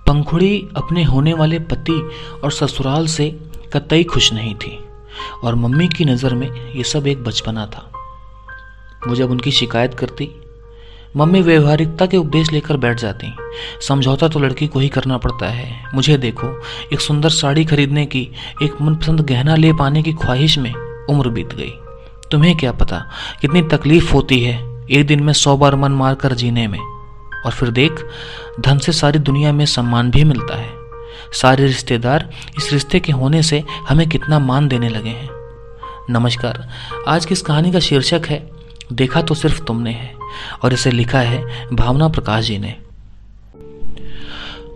पंखुड़ी अपने होने वाले पति और ससुराल से कतई खुश नहीं थी और मम्मी की नज़र में ये सब एक बचपना था। वो जब उनकी शिकायत करती, मम्मी व्यवहारिकता के उपदेश लेकर बैठ जाती। समझौता तो लड़की को ही करना पड़ता है। मुझे देखो, एक सुंदर साड़ी खरीदने की, एक मनपसंद गहना ले पाने की ख्वाहिश में उम्र बीत गई। तुम्हें क्या पता कितनी तकलीफ होती है एक दिन में 100 बार मन मार कर जीने में। और फिर देख, धन से सारी दुनिया में सम्मान भी मिलता है। सारे रिश्तेदार इस रिश्ते के होने से हमें कितना मान देने लगे हैं। नमस्कार, आज की इस कहानी का शीर्षक है देखा तो सिर्फ तुमने है और इसे लिखा है भावना प्रकाश जी ने।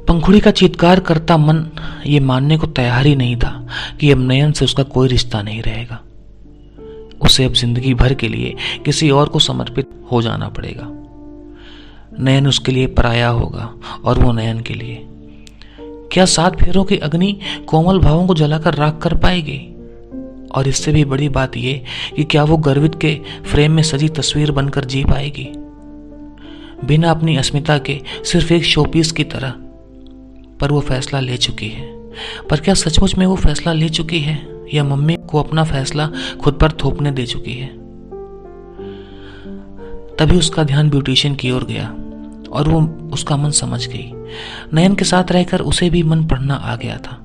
पंखुड़ी का चीत्कार करता मन ये मानने को तैयार ही नहीं था कि अब नयन से उसका कोई रिश्ता नहीं रहेगा। उसे अब जिंदगी भर के लिए किसी और को समर्पित हो जाना पड़ेगा। नयन उसके लिए पराया होगा और वो नयन के लिए। क्या 7 फेरों की अग्नि कोमल भावों को जलाकर राख कर पाएगी? और इससे भी बड़ी बात यह कि क्या वो गर्वित के फ्रेम में सजी तस्वीर बनकर जी पाएगी, बिना अपनी अस्मिता के, सिर्फ एक शोपीस की तरह? पर वो फैसला ले चुकी है। पर क्या सचमुच में वो फैसला ले चुकी है या मम्मी को अपना फैसला खुद पर थोपने दे चुकी है? तभी उसका ध्यान ब्यूटिशियन की ओर गया और वो उसका मन समझ गई। नयन के साथ रहकर उसे भी मन पढ़ना आ गया था।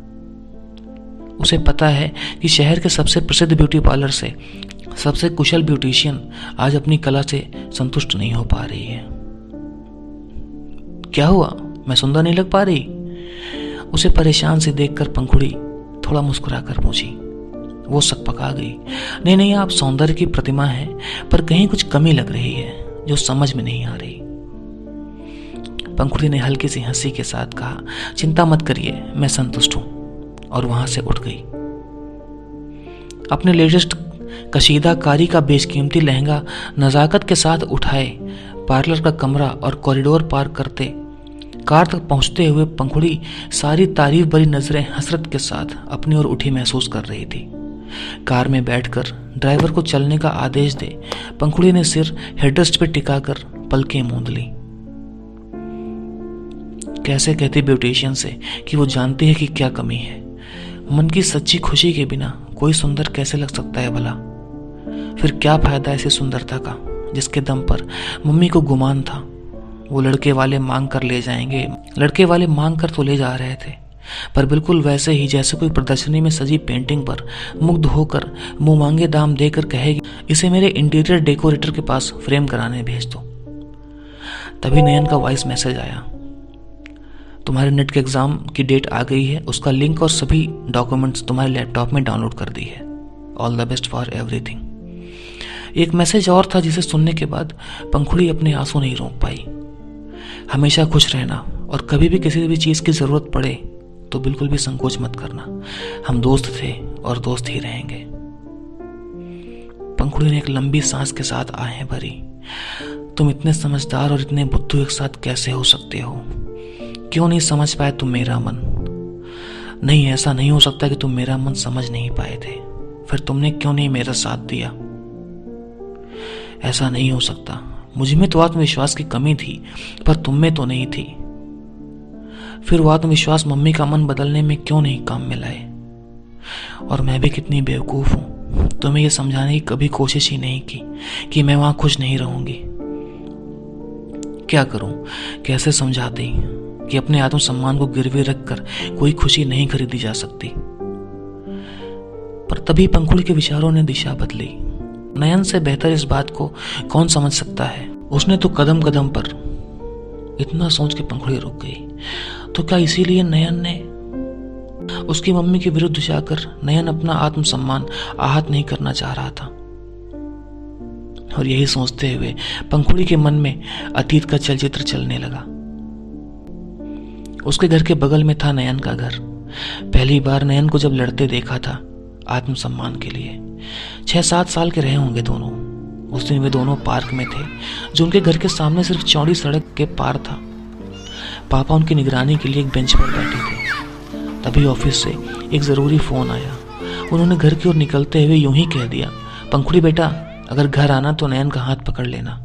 उसे पता है कि शहर के सबसे प्रसिद्ध ब्यूटी पार्लर से सबसे कुशल ब्यूटिशियन आज अपनी कला से संतुष्ट नहीं हो पा रही है। क्या हुआ, मैं सुंदर नहीं लग पा रही? उसे परेशान से देखकर पंखुड़ी थोड़ा मुस्कुराकर पूछी। वो सकपका गई। नहीं, आप सौंदर्य की प्रतिमा है, पर कहीं कुछ कमी लग रही है जो समझ में नहीं आ रही। पंखुड़ी ने हल्की सी हंसी के साथ कहा, चिंता मत करिए, मैं संतुष्ट हूं। और वहां से उठ गई। अपने लेटेस्ट कशीदाकारी का बेशकीमती लहंगा नजाकत के साथ उठाए पार्लर का कमरा और कॉरिडोर पार करते कार तक पहुंचते हुए पंखुड़ी सारी तारीफ भरी नजरें हसरत के साथ अपनी ओर उठी महसूस कर रही थी। कार में बैठकर ड्राइवर को चलने का आदेश दे पंखुड़ी ने सिर हेडरेस्ट पर टिकाकर पलकें मूंद ली। कैसे कहती ब्यूटिशियन से कि वो जानती है कि क्या कमी है। मन की सच्ची खुशी के बिना कोई सुंदर कैसे लग सकता है भला? फिर क्या फायदा ऐसी सुंदरता का जिसके दम पर मम्मी को गुमान था। वो लड़के वाले मांग कर ले जाएंगे, लड़के वाले मांग कर तो ले जा रहे थे, पर बिल्कुल वैसे ही जैसे कोई प्रदर्शनी में सजी पेंटिंग पर मुग्ध होकर मुंह मांगे दाम देकर कहेगी, इसे मेरे इंटीरियर डेकोरेटर के पास फ्रेम कराने भेज दो। तभी नयन का वॉइस मैसेज आया, तुम्हारे नेट के एग्जाम की डेट आ गई है, उसका लिंक और सभी डॉक्यूमेंट्स तुम्हारे लैपटॉप में डाउनलोड कर दी है। All the best for everything. एक मैसेज और था जिसे सुनने के बाद पंखुड़ी अपने आंसू नहीं रोक पाई। हमेशा खुश रहना और कभी भी किसी भी चीज की जरूरत पड़े तो बिल्कुल भी संकोच मत करना। हम दोस्त थे और दोस्त ही रहेंगे। पंखुड़ी ने एक लंबी सांस के साथ आहें भरी। तुम इतने समझदार और इतने बुद्धू एक साथ कैसे हो सकते हो? क्यों नहीं समझ पाए तुम मेरा मन? नहीं, ऐसा नहीं हो सकता कि तुम मेरा मन समझ नहीं पाए थे। फिर तुमने क्यों नहीं मेरा साथ दिया? ऐसा नहीं हो सकता। मुझ में तो आत्मविश्वास की कमी थी, पर तुम में तो नहीं थी। फिर वो आत्मविश्वास मम्मी का मन बदलने में क्यों नहीं काम में लाए? और मैं भी कितनी बेवकूफ हूं, तुम्हें यह समझाने की कभी कोशिश ही नहीं की कि मैं वहां खुश नहीं रहूंगी। क्या करूं, कैसे समझाती कि अपने आत्मसम्मान को गिरवी रखकर कोई खुशी नहीं खरीदी जा सकती। पर तभी पंखुड़ी के विचारों ने दिशा बदली। नयन से बेहतर इस बात को कौन समझ सकता है? उसने तो कदम कदम पर इतना सोच के पंखुड़ी रुक गई। तो क्या इसीलिए नयन ने उसकी मम्मी के विरुद्ध जाकर नयन अपना आत्मसम्मान आहत नहीं करना चाह रहा था? और यही सोचते हुए पंखुड़ी के मन में अतीत का चलचित्र चलने लगा। उसके घर के बगल में था नयन का घर। पहली बार नयन को जब लड़ते देखा था आत्मसम्मान के लिए। 6-7 साल के रहे होंगे दोनों। उस दिन वे दोनों पार्क में थे जो उनके घर के सामने सिर्फ चौड़ी सड़क के पार था। पापा उनकी निगरानी के लिए एक बेंच पर बैठे थे। तभी ऑफिस से एक जरूरी फोन आया। उन्होंने घर की ओर निकलते हुए यूं ही कह दिया, पंखुड़ी बेटा, अगर घर आना तो नयन का हाथ पकड़ लेना।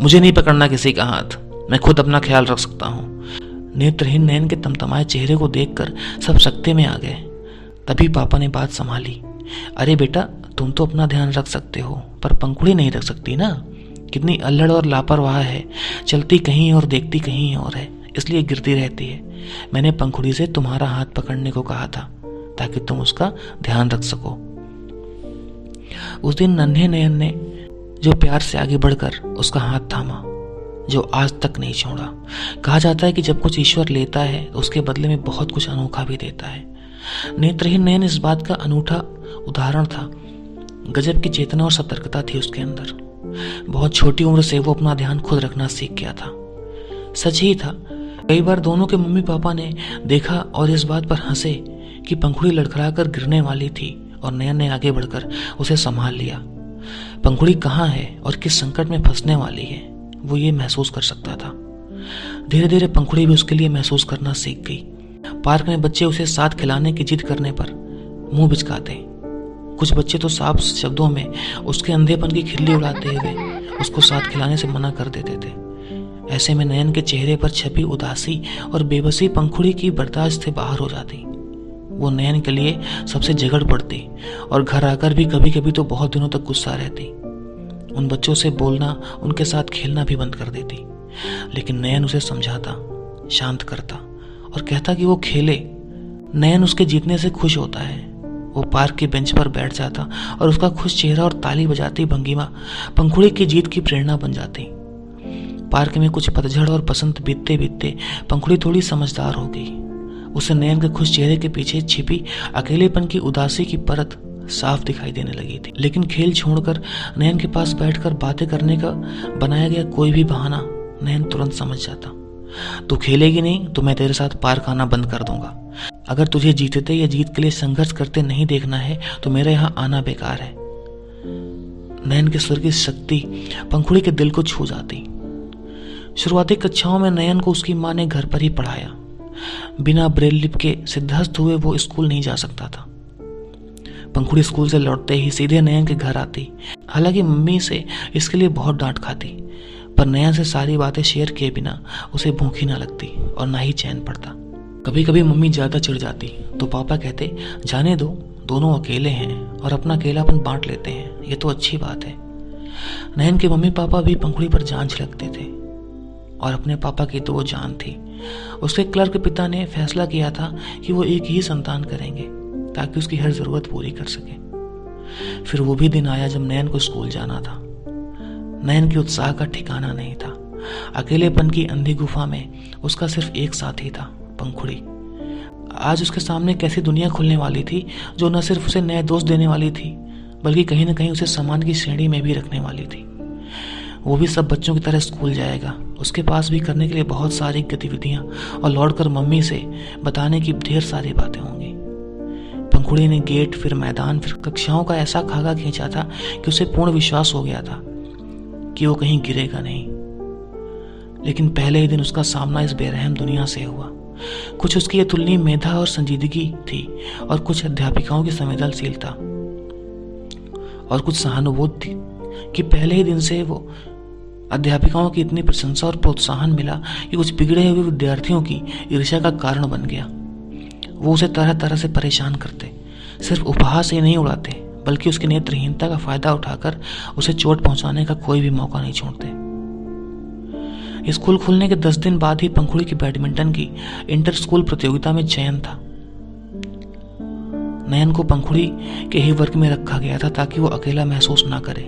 मुझे नहीं पकड़ना किसी का हाथ, मैं खुद अपना ख्याल रख सकता हूँ। नेत्रहीन नयन के तमतमाए चेहरे को देखकर सब सकते में आ गए। तभी पापा ने बात संभाली। अरे बेटा, तुम तो अपना ध्यान रख सकते हो, पर पंखुड़ी नहीं रख सकती ना। कितनी अल्लड़ और लापरवाह है, चलती कहीं और देखती कहीं और है, इसलिए गिरती रहती है। मैंने पंखुड़ी से तुम्हारा हाथ पकड़ने को कहा था ताकि तुम उसका ध्यान रख सको। उस दिन नन्हे नयन ने जो प्यार से आगे बढ़कर उसका हाथ थामा, जो आज तक नहीं छोड़ा। कहा जाता है कि जब कुछ ईश्वर लेता है तो उसके बदले में बहुत कुछ अनोखा भी देता है। नेत्रहीन नयन इस बात का अनूठा उदाहरण था। गजब की चेतना और सतर्कता थी उसके अंदर। बहुत छोटी उम्र से वो अपना ध्यान खुद रखना सीख गया था। सच ही था, कई बार दोनों के मम्मी पापा ने देखा और इस बात पर हंसे कि पंखुड़ी लड़खड़ाकर गिरने वाली थी, और नयन ने आगे बढ़कर उसे संभाल लिया। पंखुड़ी कहाँ है और किस संकट में फंसने वाली है, वो ये महसूस कर सकता था। धीरे धीरे पंखुड़ी भी उसके लिए महसूस करना सीख गई। पार्क में बच्चे उसे साथ खिलाने की जिद करने पर मुंह बिचकाते। कुछ बच्चे तो साफ शब्दों में उसके अंधेपन की खिल्ली उड़ाते हुए उसको साथ खिलाने से मना कर देते थे। ऐसे में नयन के चेहरे पर छपी उदासी और बेबसी पंखुड़ी की बर्दाश्त से बाहर हो जाती। वो नयन के लिए सबसे झगड़ पड़ती और घर आकर भी कभी कभी तो बहुत दिनों तक गुस्सा रहती। उन बच्चों से बोलना, उनके साथ खेलना भी बंद कर देती। लेकिन नयन उसे समझाता, शांत करता और कहता कि वो खेले। नयन उसके जीतने से खुश होता है। वो पार्क की बेंच पर बैठ जाता और उसका खुश चेहरा और ताली बजाती भंगिमा पंखुड़ी की जीत की प्रेरणा बन जाती। पार्क में कुछ पतझड़ और बसंत बीतते बीतते पंखुड़ी थोड़ी समझदार हो गई। उसे नयन के खुश चेहरे के पीछे छिपी अकेलेपन की उदासी की परत साफ दिखाई देने लगी थी। लेकिन खेल छोड़कर नयन के पास बैठकर बातें करने का बनाया गया कोई भी बहाना नयन तुरंत समझ जाता। तू खेलेगी नहीं तो मैं तेरे साथ पार्क आना बंद कर दूंगा। अगर तुझे जीतते या जीत के लिए संघर्ष करते नहीं देखना है तो मेरे यहाँ आना बेकार है। नयन के स्वर की शक्ति पंखुड़ी के दिल को छू जाती। शुरुआती कक्षाओं में नयन को उसकी माँ ने घर पर ही पढ़ाया। बिना ब्रेल लिपि के सिद्धहस्त हुए वो स्कूल नहीं जा सकता था। पंखुड़ी स्कूल से लौटते ही सीधे नयन के घर आती। हालांकि मम्मी से इसके लिए बहुत डांट खाती, पर नयन से सारी बातें शेयर किए बिना उसे भूखी ना लगती और ना ही चैन पड़ता। कभी कभी मम्मी ज्यादा चिढ़ जाती तो पापा कहते, जाने दो, दोनों अकेले हैं और अपना अकेलापन बांट लेते हैं, ये तो अच्छी बात है। नयन के मम्मी पापा भी पंखुड़ी पर जान छिड़कते थे और अपने पापा की तो वो जान थी। उसके क्लर्क पिता ने फैसला किया था कि वो एक ही संतान करेंगे ताकि उसकी हर जरूरत पूरी कर सके। फिर वो भी दिन आया जब नयन को स्कूल जाना था। नयन के उत्साह का ठिकाना नहीं था। अकेलेपन की अंधी गुफा में उसका सिर्फ एक साथी था, पंखुड़ी। आज उसके सामने कैसी दुनिया खुलने वाली थी जो न सिर्फ उसे नए दोस्त देने वाली थी बल्कि कहीं न कहीं उसे सम्मान की श्रेणी में भी रखने वाली थी। वो भी सब बच्चों की तरह स्कूल जाएगा। उसके पास भी करने के लिए बहुत सारी गतिविधियां और लौटकर मम्मी से बताने की ढेर सारी बातें होंगी। पंखुड़ी ने गेट, फिर मैदान, फिर कक्षाओं का ऐसा खागा खींचा था कि उसे पूर्ण विश्वास हो गया था कि वो कहीं गिरेगा नहीं। लेकिन पहले ही दिन उसका सामना इस बेरहम दुनिया से हुआ। कुछ उसकी अतुलनीय मेधा और संजीदगी थी और कुछ अध्यापिकाओं की संवेदनशीलता और कुछ सहानुभूति थी कि पहले ही दिन से वो अध्यापिकाओं की इतनी प्रशंसा और प्रोत्साहन मिला कि कुछ बिगड़े हुए विद्यार्थियों की ईर्ष्या का कारण बन गया। वो उसे तरह तरह से परेशान करते, सिर्फ उपहास ही नहीं उड़ाते बल्कि उसकी नेत्रहीनता का फायदा उठाकर उसे चोट पहुंचाने का कोई भी मौका नहीं छोड़ते। स्कूल खुलने के 10 दिन बाद ही पंखुड़ी की बैडमिंटन की इंटर स्कूल प्रतियोगिता में चयन था। नयन को पंखुड़ी के ही वर्ग में रखा गया था ताकि वो अकेला महसूस ना करे।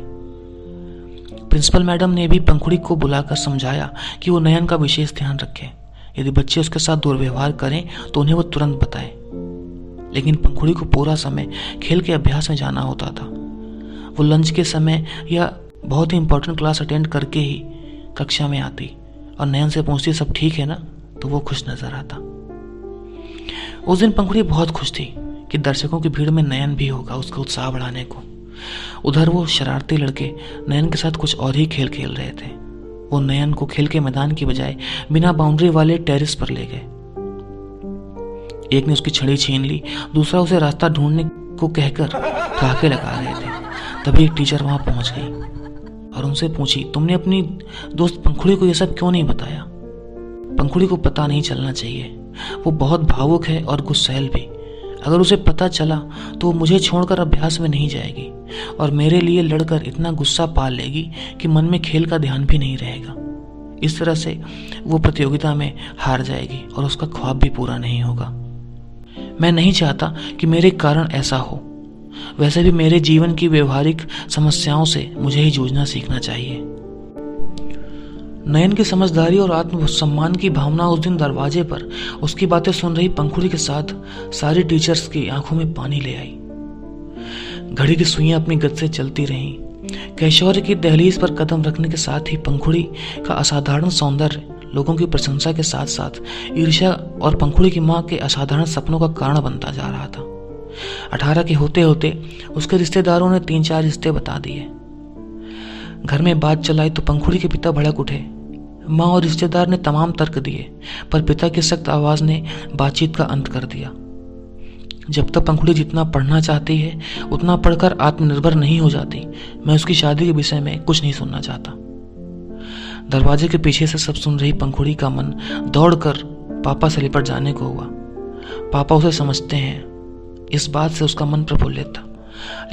प्रिंसिपल मैडम ने भी पंखुड़ी को बुलाकर समझाया कि वो नयन का विशेष ध्यान रखे। यदि बच्चे उसके साथ दुर्व्यवहार करें तो उन्हें वो तुरंत बताए। लेकिन पंखुड़ी को पूरा समय खेल के अभ्यास में जाना होता था। वो लंच के समय या बहुत ही इंपॉर्टेंट क्लास अटेंड करके ही कक्षा में आती और नयन से पूछती सब ठीक है ना, तो वो खुश नजर आता। उस दिन पंखुड़ी बहुत खुश थी कि दर्शकों की भीड़ में नयन भी होगा उसका उत्साह बढ़ाने को। उधर वो शरारती लड़के नयन के साथ कुछ और ही खेल खेल रहे थे। वो नयन को खेल के मैदान की बजाय बिना बाउंड्री वाले टेरिस पर ले गए। एक ने उसकी छड़ी छीन ली, दूसरा उसे रास्ता ढूंढने को कहकर ठहाके लगा रहे थे। तभी एक टीचर वहां पहुंच गई और उनसे पूछी, तुमने अपनी दोस्त पंखुड़ी को यह सब क्यों नहीं बताया? पंखुड़ी को पता नहीं चलना चाहिए। वो बहुत भावुक है और गुस्सैल भी। अगर उसे पता चला तो वो मुझे छोड़कर अभ्यास में नहीं जाएगी और मेरे लिए लड़कर इतना गुस्सा पाल लेगी कि मन में खेल का ध्यान भी नहीं रहेगा। इस तरह से वो प्रतियोगिता में हार जाएगी और उसका ख्वाब भी पूरा नहीं होगा। मैं नहीं चाहता कि मेरे कारण ऐसा हो। वैसे भी मेरे जीवन की व्यवहारिक समस्याओं से मुझे ही जूझना सीखना चाहिए। नयन की समझदारी और आत्मसम्मान की भावना उस दिन दरवाजे पर उसकी बातें सुन रही पंखुड़ी के साथ सारी टीचर्स की आंखों में पानी ले आई। घड़ी की सुइयां अपनी गति से चलती रहीं। कैशोर्य की दहलीज पर कदम रखने के साथ ही पंखुड़ी का असाधारण सौंदर्य लोगों की प्रशंसा के साथ साथ ईर्ष्या और पंखुड़ी की मां के असाधारण सपनों का कारण बनता जा रहा था। 18 के होते होते उसके रिश्तेदारों ने 3-4 रिश्ते बता दिए। घर में बात चलाई तो पंखुड़ी के पिता भड़क उठे। माँ और रिश्तेदार ने तमाम तर्क दिए, पर पिता की सख्त आवाज ने बातचीत का अंत कर दिया। जब तक पंखुड़ी जितना पढ़ना चाहती है उतना पढ़कर आत्मनिर्भर नहीं हो जाती, मैं उसकी शादी के विषय में कुछ नहीं सुनना चाहता। दरवाजे के पीछे से सब सुन रही पंखुड़ी का मन दौड़कर पापा से लिपट जाने को हुआ। पापा उसे समझते हैं, इस बात से उसका मन प्रफुल्लित था,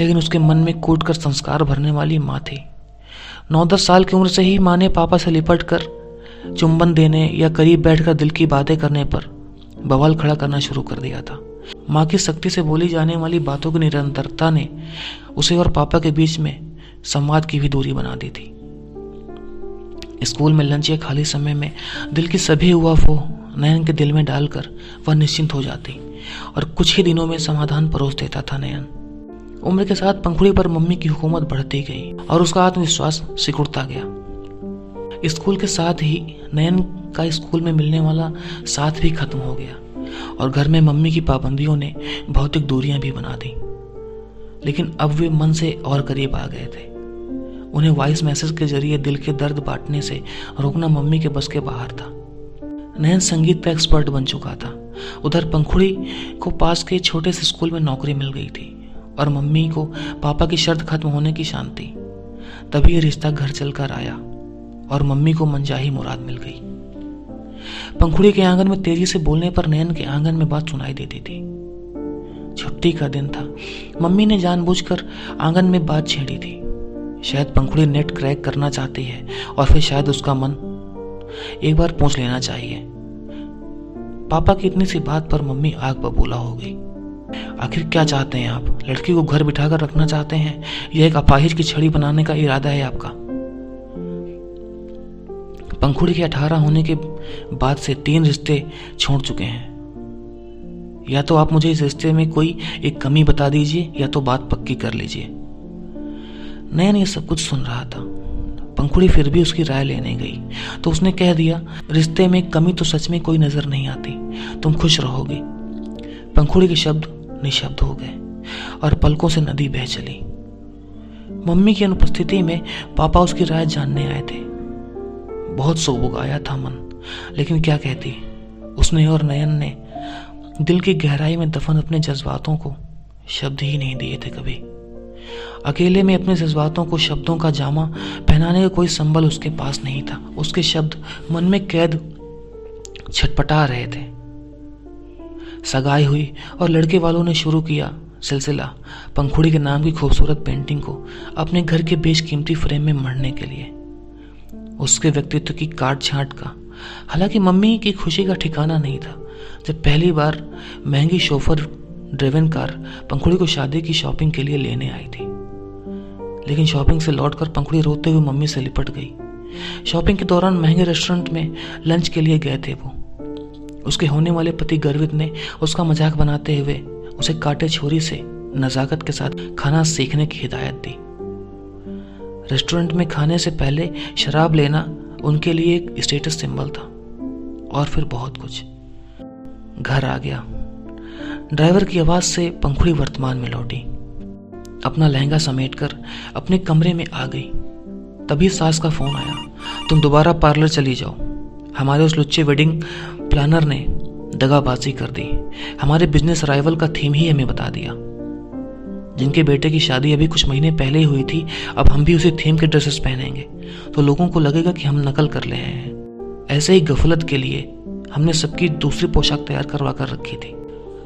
लेकिन उसके मन में कूट कर संस्कार भरने वाली माँ थी। 9-10 साल की उम्र से ही माँ ने पापा से लिपट कर चुंबन देने या करीब बैठकर दिल की बातें करने पर बवाल खड़ा करना शुरू कर दिया था। माँ की सख्ती से बोली जाने वाली बातों की निरंतरता ने उसे और पापा के बीच में संवाद की भी दूरी बना दी थी। स्कूल में लंच या खाली समय में दिल की सभी अफवाह नयन के दिल में डालकर वह निश्चिंत हो जाती और कुछ ही दिनों में समाधान परोस देता था नयन। उम्र के साथ पंखुड़ी पर मम्मी की हुकूमत बढ़ती गई और उसका आत्मविश्वास सिकुड़ता गया। स्कूल के साथ ही नयन का स्कूल में मिलने वाला साथ भी खत्म हो गया और घर में मम्मी की पाबंदियों ने भौतिक दूरियां भी बना दी। लेकिन अब वे मन से और करीब आ गए थे। उन्हें वॉइस मैसेज के जरिए दिल के दर्द बांटने से रोकना मम्मी के बस के बाहर था। नयन संगीत का एक्सपर्ट बन चुका था। उधर पंखुड़ी को पास के छोटे से स्कूल में नौकरी मिल गई थी और मम्मी को पापा की शर्त खत्म होने की शांति। तभी ये रिश्ता घर चलकर आया और मम्मी को मनचाही मुराद मिल गई। पंखुड़ी के आंगन में तेजी से बोलने पर नयन के आंगन में बात सुनाई देती थी। छुट्टी का दिन था। मम्मी ने जानबूझकर आंगन में बात छेड़ी थी। शायद पंखुड़ी नेट क्रैक करना चाहती है और फिर शायद उसका मन एक बार पूछ लेना चाहिए। पापा की इतनी सी बात पर मम्मी आग बबूला हो गई। आखिर क्या चाहते हैं आप? लड़की को घर बिठाकर रखना चाहते हैं या एक अपाहिज की छड़ी बनाने का इरादा है आपका? पंखुड़ी के 18 होने के बाद से 3 रिश्ते छोड़ चुके हैं। या तो आप मुझे इस रिश्ते में कोई एक कमी बता दीजिए या तो बात पक्की कर लीजिए। नयन ये सब कुछ सुन रहा था। पंखुड़ी फिर भी उसकी राय लेने गई तो उसने कह दिया, रिश्ते में कमी तो सच में कोई नजर नहीं आती, तुम खुश रहोगे। पंखुड़ी के शब्द निशब्द हो गए और पलकों से नदी बह चली। मम्मी की अनुपस्थिति में पापा उसकी राय जानने आए थे। बहुत सोबुगाया था मन, लेकिन क्या कहती। उसने और नयन ने दिल की गहराई में दफन अपने जज्बातों को शब्द ही नहीं दिए थे कभी। अकेले में अपने जज्बातों को शब्दों का जामा पहनाने का कोई संबल उसके पास नहीं था। उसके शब्द मन में कैद छटपटा रहे थे। सगाई हुई और लड़के वालों ने शुरू किया सिलसिला पंखुड़ी के नाम की खूबसूरत पेंटिंग को अपने घर के बेशकीमती फ्रेम में मढ़ने के लिए, उसके व्यक्तित्व की काट छांट का। हालांकि मम्मी की खुशी का ठिकाना नहीं था जब पहली बार महंगी शोफर ड्रिवन कार पंखुड़ी को शादी की शॉपिंग के लिए लेने आई थी। लेकिन शॉपिंग से लौटकर पंखुड़ी रोते हुए मम्मी से लिपट गई। शॉपिंग के दौरान महंगे रेस्टोरेंट में लंच के लिए गए थे वो। उसके होने वाले पति गर्वित ने उसका मजाक बनाते हुए उसे कांटे छुरी से नजाकत के साथ खाना सीखने की हिदायत दी। रेस्टोरेंट में खाने से पहले शराब लेना उनके लिए एक स्टेटस सिंबल था। और फिर बहुत कुछ। घर आ गया। ड्राइवर की आवाज से पंखुड़ी वर्तमान में लौटी। अपना लहंगा समेटकर अपने कमरे में आ गई। तभी सास का फोन आया, तुम दोबारा पार्लर चली जाओ। हमारे उस लुच्चे वेडिंग प्लानर ने दगाबाजी कर दी। हमारे बिजनेस राइवल का थीम ही हमें बता दिया। जिनके बेटे की शादी अभी कुछ महीने पहले ही हुई थी, अब हम भी उसी थीम के ड्रेसेस पहनेंगे तो लोगों को लगेगा कि हम नकल कर ले हैं। ऐसे ही गफलत के लिए हमने सबकी दूसरी पोशाक तैयार करवा कर रखी थी।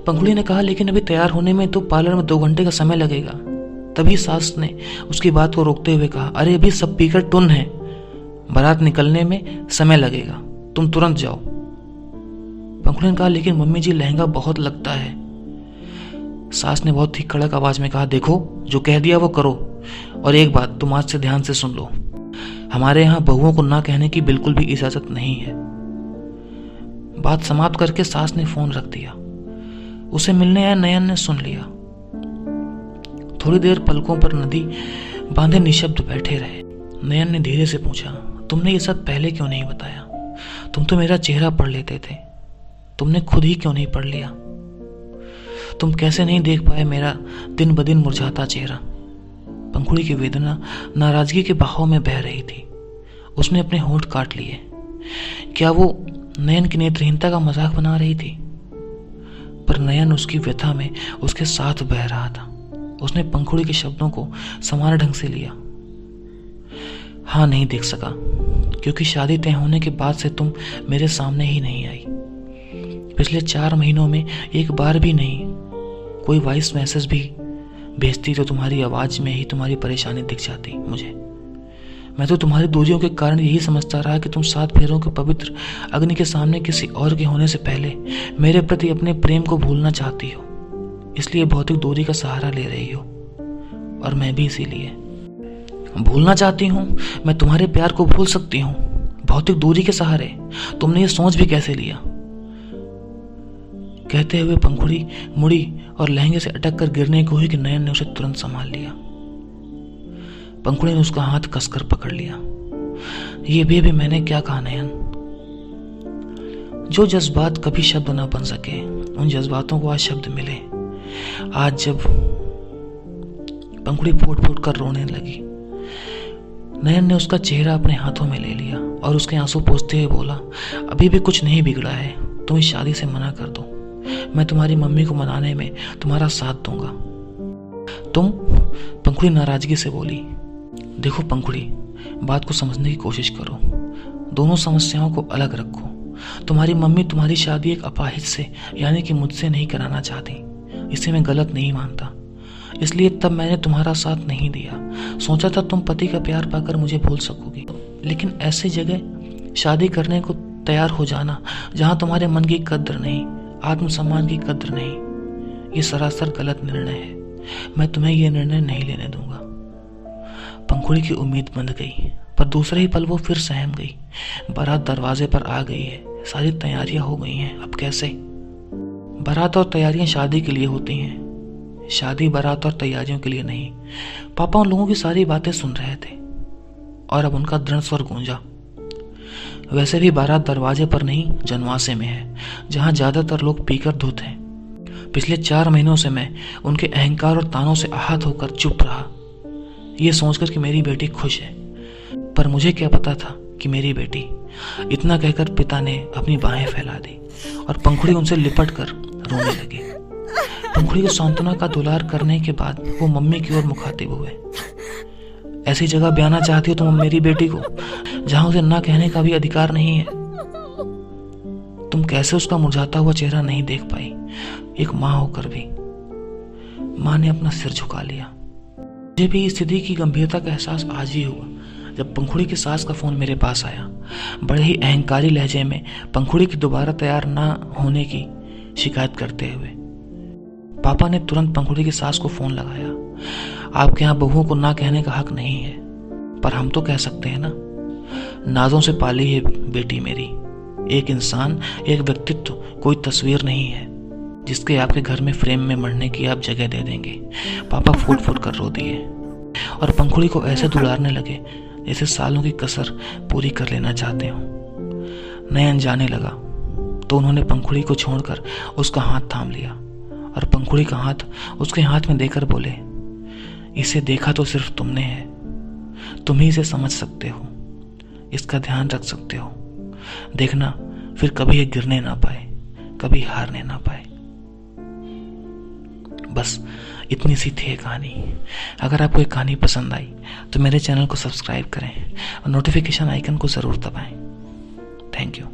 पंखुड़ी ने कहा, लेकिन अभी तैयार होने में तो पार्लर में 2 घंटे का समय लगेगा। तभी सास ने उसकी बात को रोकते हुए कहा, अरे अभी सब पीकर टुन है, बारात निकलने में समय लगेगा, तुम तुरंत जाओ। पंखुड़ी ने कहा, लेकिन मम्मी जी लहंगा बहुत लगता है। सास ने बहुत ही कड़क आवाज में कहा, देखो जो कह दिया वो करो, और एक बात तुम आज से ध्यान से सुन लो, हमारे यहाँ बहुओं को ना कहने की बिल्कुल भी इजाजत नहीं है। बात समाप्त करके सास ने फोन रख दिया। उसे मिलने आए नयन ने सुन लिया। थोड़ी देर पलकों पर नदी बांधे निशब्द बैठे रहे। नयन ने धीरे से पूछा, तुमने ये सब पहले क्यों नहीं बताया? तुम तो मेरा चेहरा पढ़ लेते थे, तुमने खुद ही क्यों नहीं पढ़ लिया? तुम कैसे नहीं देख पाए मेरा दिन ब दिन मुरझाता चेहरा? पंखुड़ी की वेदना नाराजगी के बहाव में बह रही थी। उसने अपने होंठ काट लिए। क्या वो नयन की नेत्रहीनता का मजाक बना रही थी? पर नयन उसकी व्यथा में उसके साथ बह रहा था। उसने पंखुड़ी के शब्दों को समान ढंग से लिया। हाँ, नहीं देख सका क्योंकि शादी तय होने के बाद से तुम मेरे सामने ही नहीं आई। पिछले 4 महीनों में एक बार भी नहीं। कोई वॉइस मैसेज भी भेजती तो तुम्हारी आवाज में ही तुम्हारी परेशानी दिख जाती मुझे। मैं तो तुम्हारी दूरियों के कारण यही समझता रहा कि तुम 7 फेरों के पवित्र अग्नि के सामने किसी और के होने से पहले मेरे प्रति अपने प्रेम को भूलना चाहती हो, इसलिए भौतिक दूरी का सहारा ले रही हो। और मैं भी इसीलिए भूलना चाहती हूँ। मैं तुम्हारे प्यार को भूल सकती हूँ भौतिक दूरी के सहारे? तुमने ये सोच भी कैसे लिया? कहते हुए पंखुड़ी मुड़ी और लहंगे से अटक कर गिरने को हुई कि नयन ने उसे तुरंत संभाल लिया। पंखुड़ी ने उसका हाथ कसकर पकड़ लिया। ये भी मैंने क्या कहा नयन? जो जज्बात कभी शब्द ना बन सके, उन जज्बातों को आज शब्द मिले। आज जब पंखुड़ी फूट फूट कर रोने लगी, नयन ने उसका चेहरा अपने हाथों में ले लिया और उसके आंसू पोंछते हुए बोला, अभी भी कुछ नहीं बिगड़ा है, तुम इस शादी से मना कर दो। मैं तुम्हारी मम्मी को मनाने में तुम्हारा साथ दूंगा। तुम? पंखुड़ी नाराजगी से बोली। देखो पंखुड़ी, बात को समझने की कोशिश करो। दोनों समस्याओं को अलग रखो। तुम्हारी मम्मी तुम्हारी शादी एक अपाहिज से यानी कि मुझसे नहीं कराना चाहती। इसे मैं गलत नहीं मानता, इसलिए तब मैंने तुम्हारा साथ नहीं दिया। सोचा था तुम पति का प्यार पाकर मुझे भूल सकोगी, लेकिन ऐसी जगह शादी करने को तैयार हो जाना जहां तुम्हारे मन की कद्र नहीं, आत्मसम्मान की कद्र नहीं, ये सरासर गलत निर्णय है। मैं तुम्हें यह निर्णय नहीं लेने दूंगा। पंखुड़ी की उम्मीद बंध गई, पर दूसरे ही पल वो फिर सहम गई। बारात दरवाजे पर आ गई है, सारी तैयारियां हो गई हैं, अब कैसे? बारात और तैयारियां शादी के लिए होती हैं, शादी बारात और तैयारियों के लिए नहीं। पापा उन लोगों की सारी बातें सुन रहे थे और अब उनका दृढ़ स्वर गूंजा। वैसे भी बारात दरवाजे पर नहीं, जनवासे में है, जहां ज्यादातर लोग पीकर धुत हैं। पिछले 4 महीनों से मैं उनके अहंकार और तानों से आहत होकर चुप रहा, ये सोचकर कि मेरी बेटी खुश है। पर मुझे क्या पता था कि मेरी बेटी। इतना कहकर पिता ने अपनी बाहें फैला दी और पंखुड़ी उनसे लिपट कर रोने लगी। पंखुड़ी को सांत्वना का दुलार करने के बाद वो मम्मी की ओर मुखातिब हुए। ऐसी जगह ब्याना चाहती हो तुम मेरी बेटी को, जहां उसे ना कहने का भी अधिकार नहीं है? तुम कैसे उसका मुरझाता हुआ चेहरा नहीं देख पाई, एक माँ होकर भी? माँ ने अपना सिर झुका लिया। मुझे भी इस स्थिति की गंभीरता का एहसास आज ही हुआ जब पंखुड़ी की सास का फोन मेरे पास आया। बड़े ही अहंकारी लहजे में पंखुड़ी की दोबारा तैयार ना होने की शिकायत करते हुए पापा ने तुरंत पंखुड़ी की सास को फोन लगाया। आपके यहाँ बहुओं को ना कहने का हक नहीं है, पर हम तो कह सकते हैं ना। नाजों से पाली है बेटी मेरी, एक इंसान, एक व्यक्तित्व, कोई तस्वीर नहीं है जिसके आपके घर में फ्रेम में मरने की आप जगह दे देंगे। पापा फूट फूट कर रो दिए और पंखुड़ी को ऐसे दुलारने लगे जैसे सालों की कसर पूरी कर लेना चाहते हो। नयन जाने लगा तो उन्होंने पंखुड़ी को छोड़कर उसका हाथ थाम लिया और पंखुड़ी का हाथ उसके हाथ में देकर बोले, इसे देखा तो सिर्फ तुमने है, तुम ही इसे समझ सकते हो, इसका ध्यान रख सकते हो। देखना फिर कभी ये गिरने ना पाए, कभी हारने ना पाए। बस इतनी सी थी कहानी। अगर आपको ये कहानी पसंद आई तो मेरे चैनल को सब्सक्राइब करें और नोटिफिकेशन आइकन को ज़रूर दबाएं। Thank you.